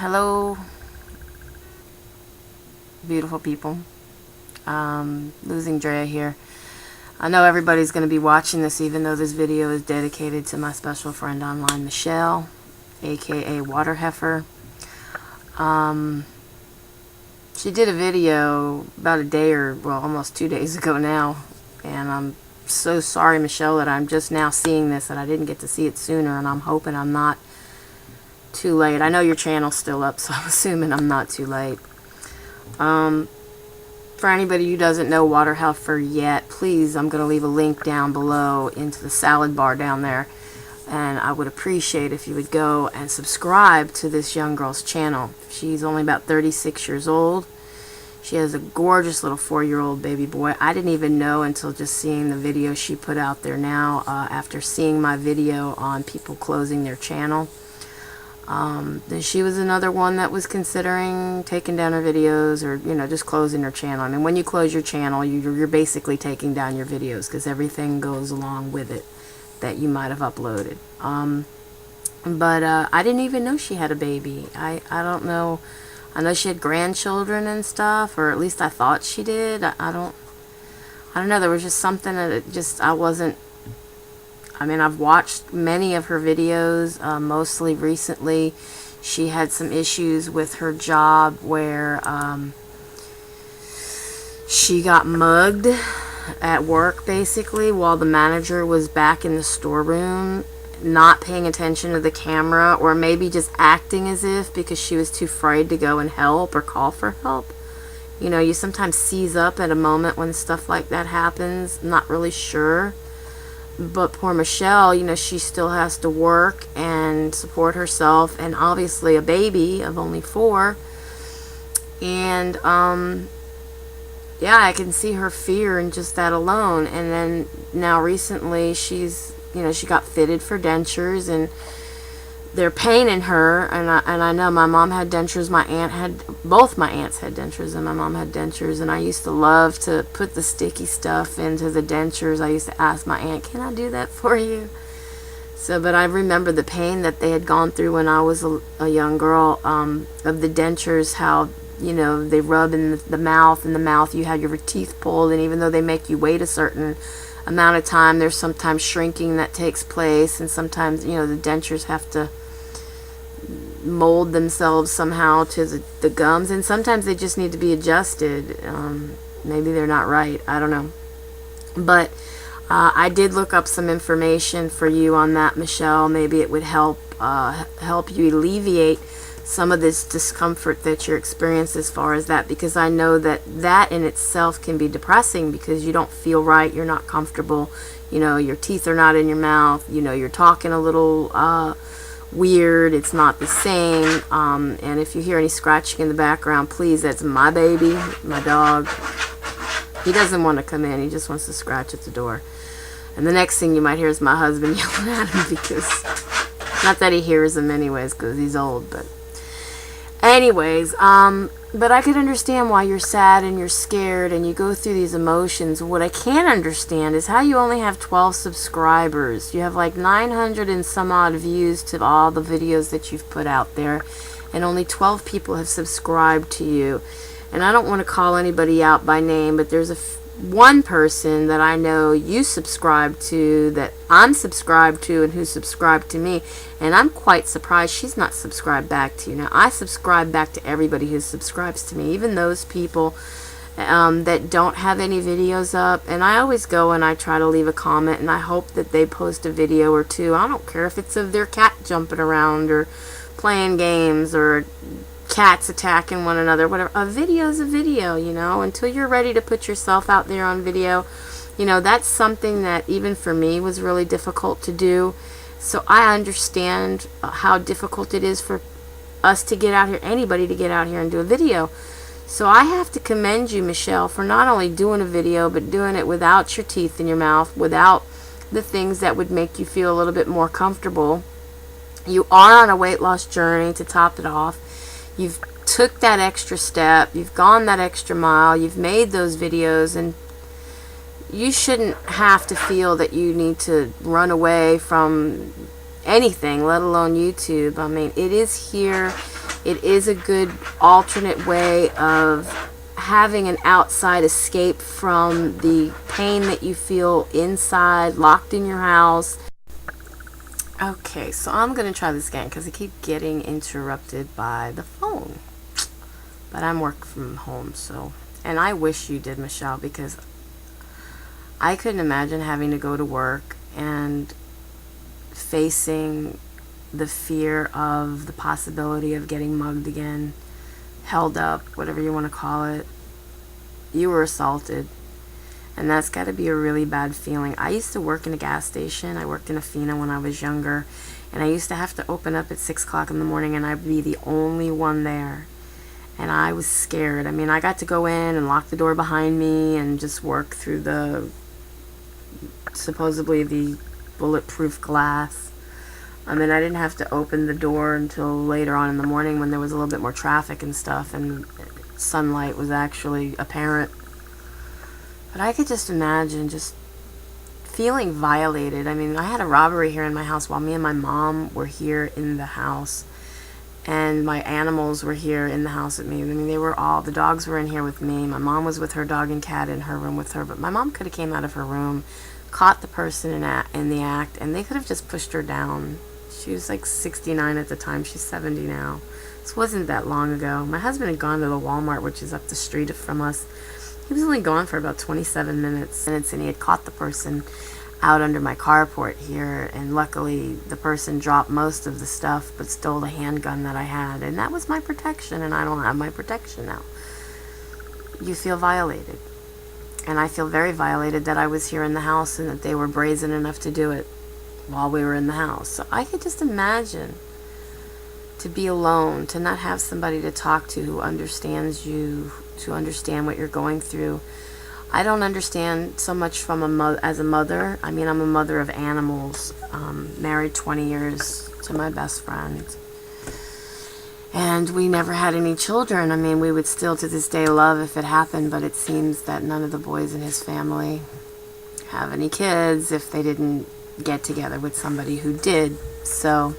Hello, beautiful people. LosingDrea here. I know everybody's going to be watching this, even though this video is dedicated to my special friend online, Michelle, aka Waterhefer. She did a video about a day or, well, almost 2 days ago now, and I'm so sorry, Michelle, that I'm just now seeing this and I didn't get to see it sooner, and I'm hoping I'm not too late. I know your channel's still up, so I'm assuming I'm not too late. For anybody who doesn't know Waterhefer yet, please, I'm going to leave a link down below into the salad bar down there, and I would appreciate if you would go and subscribe to this young girl's channel. She's only about 36 years old. She has a gorgeous little 4-year-old baby boy. I didn't even know until just seeing the video she put out there now, after seeing my video on people closing their channel. Then she was another one that was considering taking down her videos, or, you know, just closing her channel. I mean, when you close your channel, you're basically taking down your videos, because everything goes along with it that you might have uploaded. But I didn't even know she had a baby. I don't know. I know she had grandchildren and stuff, or at least I thought she did. I don't know. There was just something that I wasn't. I mean, I've watched many of her videos, mostly recently. She had some issues with her job where she got mugged at work, basically, while the manager was back in the storeroom, not paying attention to the camera, or maybe just acting as if, because she was too afraid to go and help or call for help. You know, you sometimes seize up at a moment when stuff like that happens. I'm not really sure. But poor Michelle, you know, she still has to work and support herself, and obviously a baby of only 4. And, yeah, I can see her fear in just that alone. And then now recently she's, you know, she got fitted for dentures, and they're paining her. And I know my mom had dentures, both my aunts had dentures, and my mom had dentures, and I used to love to put the sticky stuff into the dentures. I used to ask my aunt, can I do that for you? So, but I remember the pain that they had gone through when I was a young girl, of the dentures, how, you know, they rub in the mouth, you have your teeth pulled, and even though they make you wait a certain amount of time, there's sometimes shrinking that takes place, and sometimes, you know, the dentures have to mold themselves somehow to the gums, and sometimes they just need to be adjusted. Maybe they're not right, I don't know. But I did look up some information for you on that, Michelle. Maybe it would help you alleviate some of this discomfort that you're experiencing as far as that, because I know that in itself can be depressing, because you don't feel right, you're not comfortable, you know, your teeth are not in your mouth, you know, you're talking a little weird, it's not the same. And if you hear any scratching in the background, please, that's my baby, my dog. He doesn't want to come in, he just wants to scratch at the door. And the next thing you might hear is my husband yelling at him, because, not that he hears them anyways, because he's old, but anyways, but I could understand why you're sad and you're scared and you go through these emotions. What I can't understand is how you only have 12 subscribers. You have like 900 and some odd views to all the videos that you've put out there, and only 12 people have subscribed to you. And I don't want to call anybody out by name, but there's one person that I know you subscribe to, that I'm subscribed to, and who subscribed to me, and I'm quite surprised she's not subscribed back to you. Now, I subscribe back to everybody who subscribes to me, even those people that don't have any videos up, and I always go and I try to leave a comment, and I hope that they post a video or two. I don't care if it's of their cat jumping around, or playing games, or cats attacking one another, whatever. A video is a video, you know, until you're ready to put yourself out there on video. You know, that's something that even for me was really difficult to do. So I understand how difficult it is for us to get out here, anybody to get out here and do a video. So I have to commend you, Michelle, for not only doing a video, but doing it without your teeth in your mouth, without the things that would make you feel a little bit more comfortable. You are on a weight loss journey, to top it off. You've took that extra step, you've gone that extra mile, you've made those videos, and you shouldn't have to feel that you need to run away from anything, let alone YouTube. I mean, it is here. it is a good alternate way of having an outside escape from the pain that you feel inside, locked in your house. Okay, so I'm going to try this again because I keep getting interrupted by the phone. But I'm working from home, so... And I wish you did, Michelle, because I couldn't imagine having to go to work and facing the fear of the possibility of getting mugged again, held up, whatever you want to call it. You were assaulted, and that's got to be a really bad feeling. I used to work in a gas station. I worked in a FINA when I was younger, and I used to have to open up at 6 o'clock in the morning, and I'd be the only one there, and I was scared. I mean, I got to go in and lock the door behind me and just work through the supposedly the bulletproof glass. I mean, I didn't have to open the door until later on in the morning when there was a little bit more traffic and stuff, and sunlight was actually apparent. But I could just imagine just feeling violated. I mean, I had a robbery here in my house while me and my mom were here in the house, and my animals were here in the house with me. I mean, the dogs were in here with me. My mom was with her dog and cat in her room with her, but my mom could have came out of her room, caught the person in the act, and they could have just pushed her down. She was like 69 at the time. She's 70 now. This wasn't that long ago. My husband had gone to the Walmart, which is up the street from us. He was only gone for about 27 minutes, and he had caught the person out under my carport here, and luckily the person dropped most of the stuff but stole the handgun that I had, and that was my protection, and I don't have my protection now. You feel violated, and I feel very violated that I was here in the house and that they were brazen enough to do it while we were in the house. So I could just imagine to be alone, to not have somebody to talk to who understands you, to understand what you're going through. I don't understand so much from as a mother. I mean, I'm a mother of animals, married 20 years to my best friend, and we never had any children. I mean, we would still to this day love if it happened, but it seems that none of the boys in his family have any kids if they didn't get together with somebody who did. So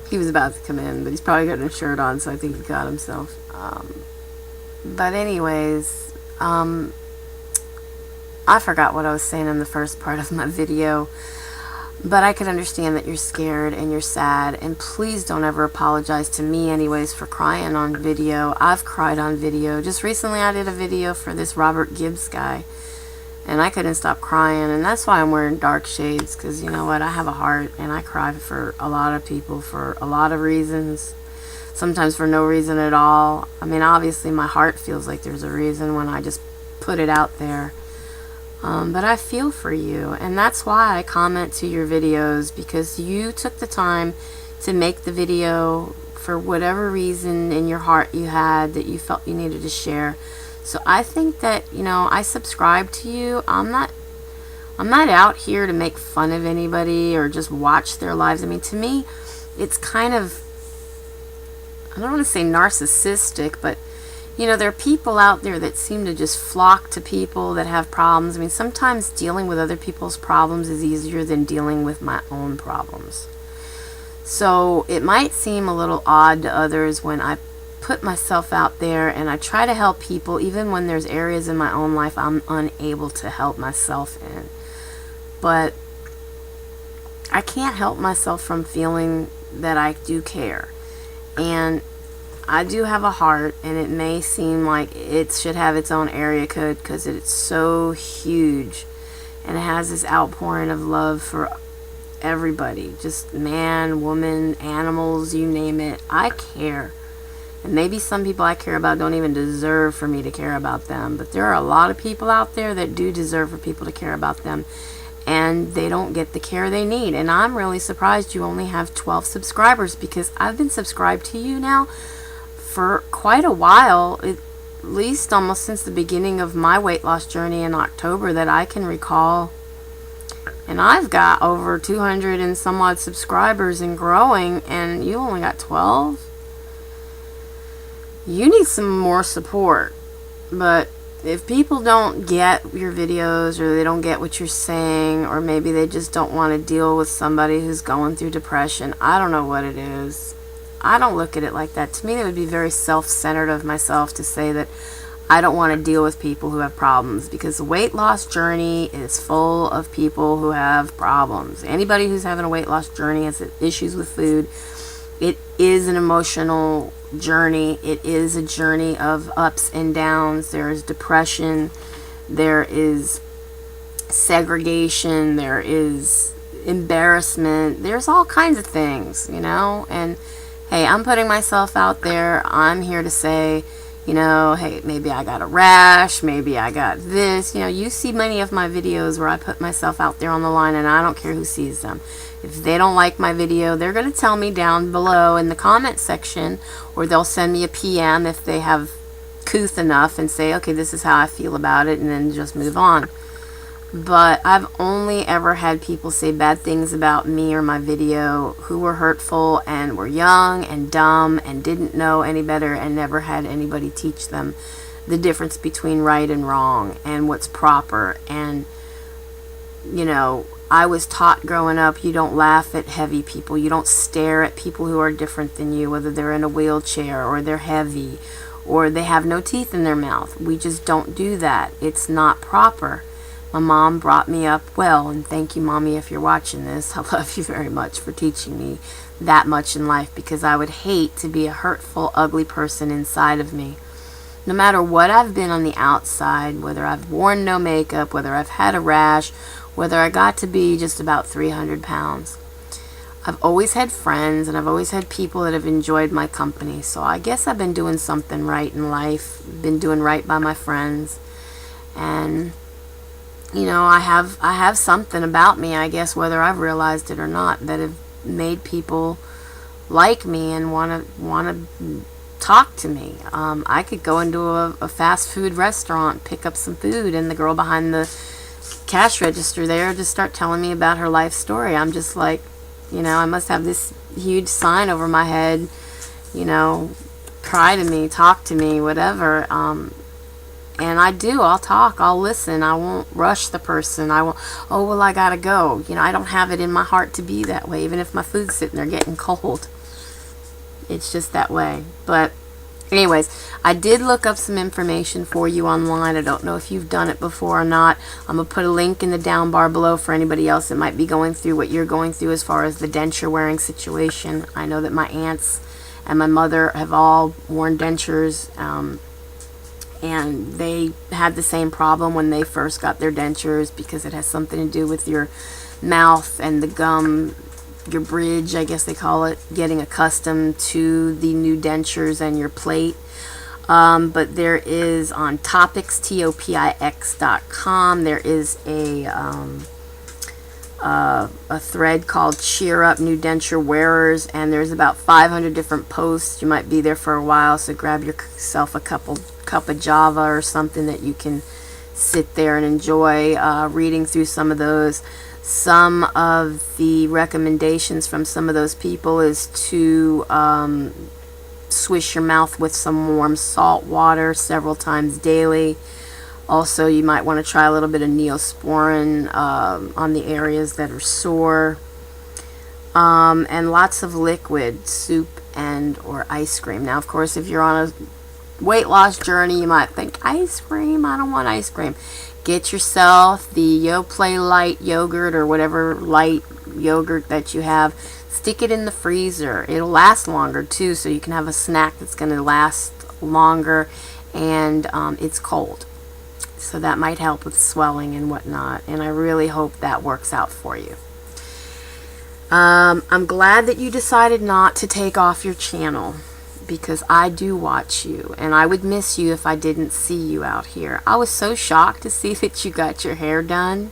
he was about to come in, but he's probably got a shirt on, so I think he got himself. But anyways, I forgot what I was saying in the first part of my video, but I could understand that you're scared and you're sad, and please don't ever apologize to me anyways for crying on video. I've cried on video. Just recently I did a video for this Robert Gibbs guy, and I couldn't stop crying, and that's why I'm wearing dark shades, because you know what, I have a heart, and I cry for a lot of people for a lot of reasons. Sometimes for no reason at all. I mean, obviously my heart feels like there's a reason when I just put it out there. But I feel for you, and that's why I comment to your videos, because you took the time to make the video for whatever reason in your heart you had that you felt you needed to share. So I think that, you know, I subscribe to you. I'm not out here to make fun of anybody or just watch their lives. I mean, to me, it's kind of, I don't want to say narcissistic, but you know, there are people out there that seem to just flock to people that have problems. I mean, sometimes dealing with other people's problems is easier than dealing with my own problems. So it might seem a little odd to others when I put myself out there and I try to help people, even when there's areas in my own life I'm unable to help myself in. But I can't help myself from feeling that I do care. And I do have a heart, and it may seem like it should have its own area code because it's so huge, and it has this outpouring of love for everybody, just man, woman, animals, you name it. I care, and maybe some people I care about don't even deserve for me to care about them, but there are a lot of people out there that do deserve for people to care about them, and they don't get the care they need. And I'm really surprised you only have 12 subscribers, because I've been subscribed to you now for quite a while, at least almost since the beginning of my weight loss journey in October that I can recall. And I've got over 200 and some odd subscribers and growing, and you only got 12? You need some more support. But if people don't get your videos, or they don't get what you're saying, or maybe they just don't want to deal with somebody who's going through depression, I don't know what it is. I don't look at it like that. To me, it would be very self-centered of myself to say that I don't want to deal with people who have problems, because the weight loss journey is full of people who have problems. Anybody who's having a weight loss journey has issues with food. It is an emotional journey. It is a journey of ups and downs. There is depression. There is segregation. There is embarrassment. There's all kinds of things, you know. And hey, I'm putting myself out there. I'm here to say, you know, hey, maybe I got a rash. Maybe I got this. You know, you see many of my videos where I put myself out there on the line, and I don't care who sees them. If they don't like my video, they're going to tell me down below in the comment section, or they'll send me a PM if they have couth enough and say, okay, this is how I feel about it, and then just move on. But I've only ever had people say bad things about me or my video who were hurtful and were young and dumb and didn't know any better, and never had anybody teach them the difference between right and wrong and what's proper. And, you know, I was taught growing up, you don't laugh at heavy people. You don't stare at people who are different than you, whether they're in a wheelchair or they're heavy or they have no teeth in their mouth. We just don't do that. It's not proper. My mom brought me up well, and thank you, Mommy, if you're watching this. I love you very much for teaching me that much in life, because I would hate to be a hurtful, ugly person inside of me. No matter what I've been on the outside, whether I've worn no makeup, whether I've had a rash, whether I got to be just about 300 pounds. I've always had friends, and I've always had people that have enjoyed my company. So I guess I've been doing something right in life, been doing right by my friends. And, you know, I have something about me, I guess, whether I've realized it or not, that have made people like me and want to talk to me. I could go into a fast food restaurant, pick up some food, and the girl behind the cash register there just start telling me about her life story. I'm just like, you know, I must have this huge sign over my head, you know, cry to me, talk to me, whatever. And I do. I'll talk. I'll listen. I won't rush the person. I won't, oh, well, I gotta go. You know, I don't have it in my heart to be that way, even if my food's sitting there getting cold. It's just that way. But anyways, I did look up some information for you online. I don't know if you've done it before or not. I'm going to put a link in the down bar below for anybody else that might be going through what you're going through as far as the denture wearing situation. I know that my aunts and my mother have all worn dentures, and they had the same problem when they first got their dentures, because it has something to do with your mouth and the gum, your bridge, I guess they call it, getting accustomed to the new dentures and your plate. But there is on Topics, TOPIX.com, there is a thread called Cheer Up New Denture Wearers, and there's about 500 different posts. You might be there for a while, so grab yourself a cup of Java or something that you can sit there and enjoy reading through some of those. Some of the recommendations from some of those people is to swish your mouth with some warm salt water several times daily. Also, you might want to try a little bit of Neosporin on the areas that are sore. And lots of liquid, soup and or ice cream. Now, of course, if you're on a weight loss journey, you might think, ice cream? I don't want ice cream. Get yourself the youre light yogurt or whatever light yogurt that you have. Stick it in the freezer. It'll last longer too, so you can have a snack that's going to last longer, and it's cold. So that might help with swelling and whatnot, and I really hope that works out for you. I'm glad that you decided not to take off your channel, because I do watch you, and I would miss you if I didn't see you out here. I was so shocked to see that you got your hair done,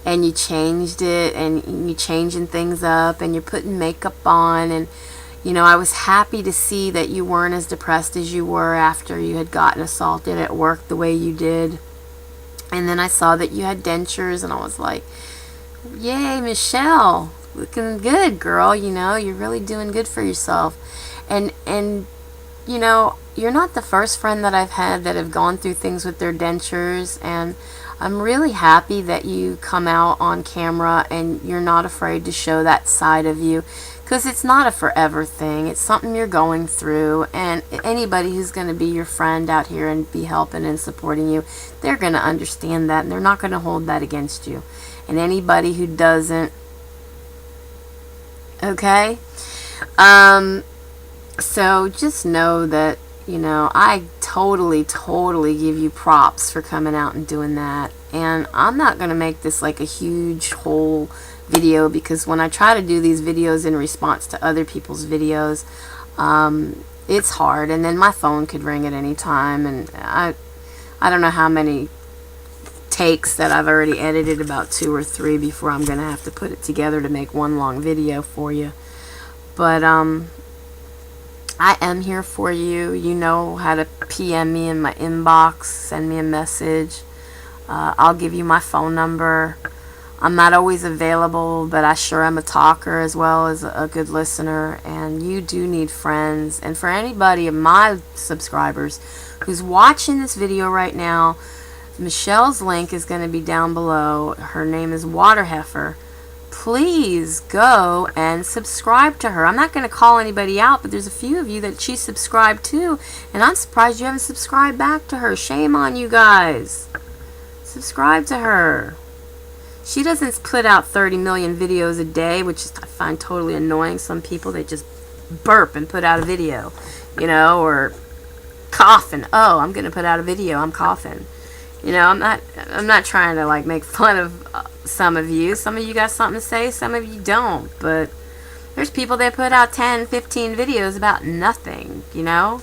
and you changed it, and you're changing things up, and you're putting makeup on, and you know, I was happy to see that you weren't as depressed as you were after you had gotten assaulted at work the way you did. And then I saw that you had dentures, and I was like, yay, Michelle, looking good, girl. You know, you're really doing good for yourself. And you know, you're not the first friend that I've had that have gone through things with their dentures, and I'm really happy that you come out on camera and you're not afraid to show that side of you, because it's not a forever thing. It's something you're going through, and anybody who's going to be your friend out here and be helping and supporting you, they're going to understand that, and they're not going to hold that against you. And anybody who doesn't, okay? So just know that, you know, I totally give you props for coming out and doing that. And I'm not going to make this like a huge whole video, because when I try to do these videos in response to other people's videos, it's hard. And then my phone could ring at any time. And I don't know how many takes that I've already edited, about 2 or 3, before I'm going to have to put it together to make one long video for you. But, I am here for you. You know how to PM me in my inbox, send me a message. I'll give you my phone number. I'm not always available, but I sure am a talker as well as a good listener. And you do need friends. And for anybody of my subscribers who's watching this video right now, Michelle's link is going to be down below. Her name is Waterhefer. Please go and subscribe to her. I'm not going to call anybody out, but there's a few of you that she subscribed to, and I'm surprised you haven't subscribed back to her. Shame on you guys. Subscribe to her. She doesn't put out 30 million videos a day, which I find totally annoying. Some people, they just burp and put out a video, you know, or coughing. Oh, I'm going to put out a video. I'm coughing. You know, I'm not trying to like make fun of some of you. Some of you got something to say, some of you don't. But there's people that put out 10, 15 videos about nothing, you know?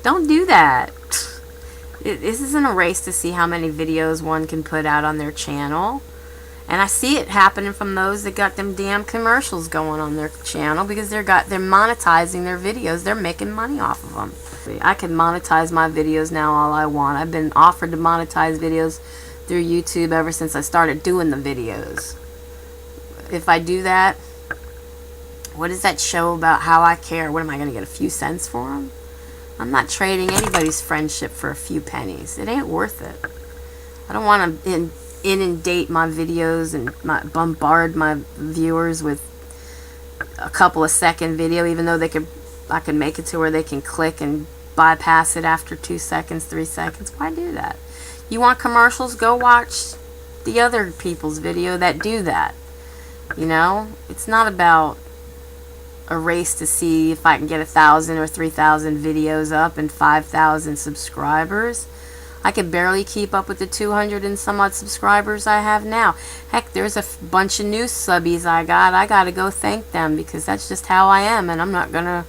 Don't do that. This isn't a race to see how many videos one can put out on their channel. And I see it happening from those that got them damn commercials going on their channel, because they're monetizing their videos. They're making money off of them. I can monetize my videos now all I want. I've been offered to monetize videos through YouTube ever since I started doing the videos. If I do that, what does that show about how I care? What am I going to get, a few cents for them? I'm not trading anybody's friendship for a few pennies. It ain't worth it. I don't want to inundate my videos and bombard my viewers with a couple of second video, even though I can make it to where they can click and bypass it after 2 seconds, 3 seconds. Why do that? You want commercials? Go watch the other people's video that do that. You know, it's not about a race to see if I can get 1,000 or 3,000 videos up and 5,000 subscribers. I can barely keep up with the 200 and some odd subscribers I have now. Heck, there's a bunch of new subbies I got. I gotta go thank them, because that's just how I am, and I'm not gonna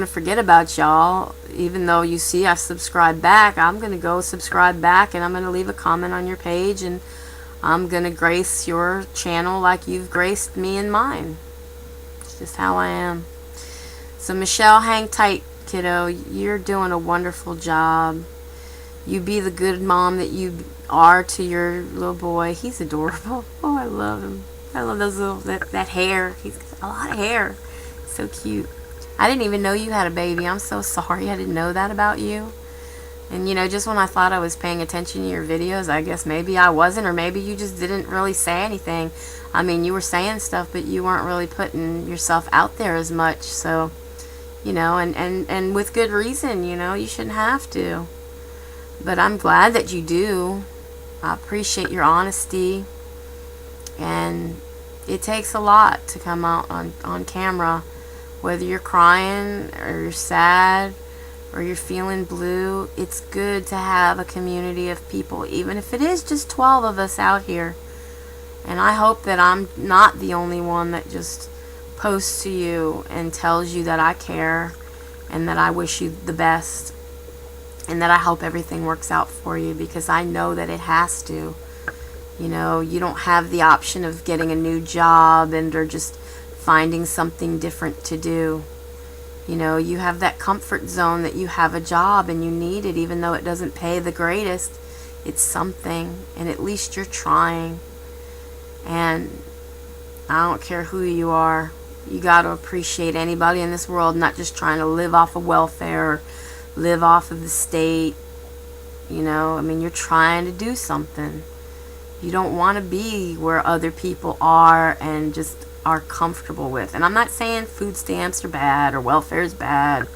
forget about y'all. Even though you see I subscribe back, I'm gonna go subscribe back, and I'm gonna leave a comment on your page, and I'm gonna grace your channel like you've graced me and mine. It's just how I am. So Michelle, hang tight, kiddo. You're doing a wonderful job. You be the good mom that you are to your little boy. He's adorable. Oh, I love him. I love those that hair. He's got a lot of hair. So cute. I didn't even know you had a baby. I'm so sorry. I didn't know that about you. And, you know, just when I thought I was paying attention to your videos, I guess maybe I wasn't, or maybe you just didn't really say anything. I mean, you were saying stuff, but you weren't really putting yourself out there as much. So, you know, and with good reason, you know, you shouldn't have to. But I'm glad that you do. I appreciate your honesty. And it takes a lot to come out on camera. Whether you're crying or you're sad or you're feeling blue, it's good to have a community of people, even if it is just 12 of us out here. And I hope that I'm not the only one that just posts to you and tells you that I care and that I wish you the best. And that I hope everything works out for you, because I know that it has to. You know, you don't have the option of getting a new job or just finding something different to do. You know, you have that comfort zone that you have a job and you need it, even though it doesn't pay the greatest. It's something, and at least you're trying. And I don't care who you are. You got to appreciate anybody in this world, not just trying to live off of welfare or live off of the state. You know, I mean, you're trying to do something. You don't want to be where other people are and just are comfortable with. And I'm not saying food stamps are bad or welfare is bad.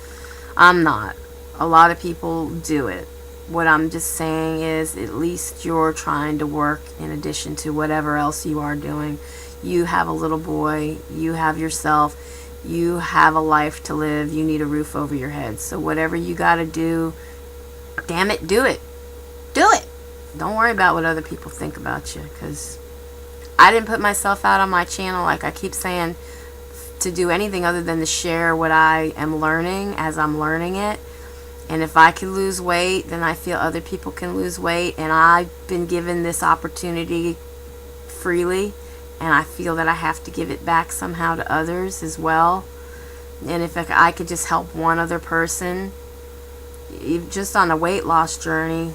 I'm not. A lot of people do it. What I'm just saying is, at least you're trying to work in addition to whatever else you are doing. You have a little boy. You have yourself. You have a life to live. You need a roof over your head. So whatever you got to do, damn it, do it. Do it. Don't worry about what other people think about you, because I didn't put myself out on my channel, like I keep saying, to do anything other than to share what I am learning as I'm learning it. And if I can lose weight, then I feel other people can lose weight. And I've been given this opportunity freely, and I feel that I have to give it back somehow to others as well. And if I could just help one other person, just on a weight loss journey,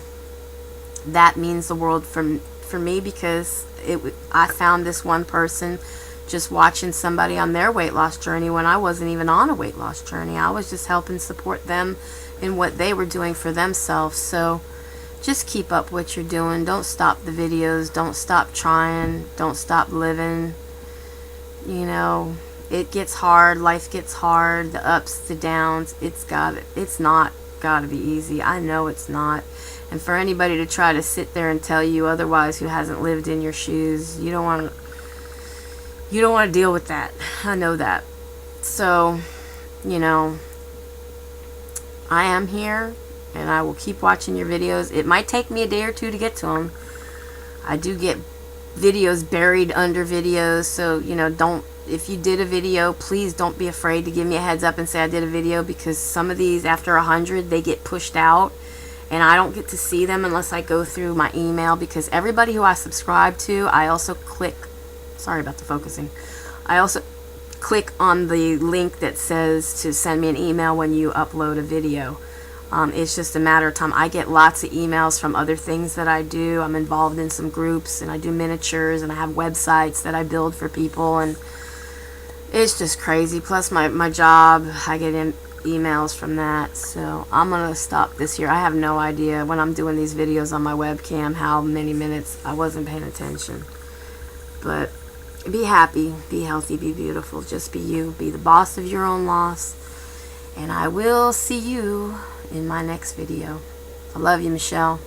that means the world for me, because I found this one person just watching somebody on their weight loss journey when I wasn't even on a weight loss journey. I was just helping support them in what they were doing for themselves. So just keep up what you're doing. Don't stop the videos. Don't stop trying. Don't stop living. You know, it gets hard. Life gets hard. The ups, the downs. It's not got to be easy. I know it's not. And for anybody to try to sit there and tell you otherwise, who hasn't lived in your shoes, you don't want to deal with that. I know that. So, you know, I am here, and I will keep watching your videos. It might take me a day or two to get to them. I do get videos buried under videos, so, you know, if you did a video, please don't be afraid to give me a heads up and say I did a video, because some of these, after 100, they get pushed out, and I don't get to see them unless I go through my email, because everybody who I subscribe to, I also click, sorry about the focusing, I also click on the link that says to send me an email when you upload a video. It's just a matter of time. I get lots of emails from other things that I do. I'm involved in some groups, and I do miniatures, and I have websites that I build for people, and it's just crazy. Plus my job, I get emails from that. So I'm gonna stop this here. I have no idea when I'm doing these videos on my webcam how many minutes. I wasn't paying attention. But be happy, be healthy, be beautiful. Just be you. Be the boss of your own loss. And I will see you in my next video. I love you, Michelle.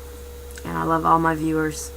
And I love all my viewers.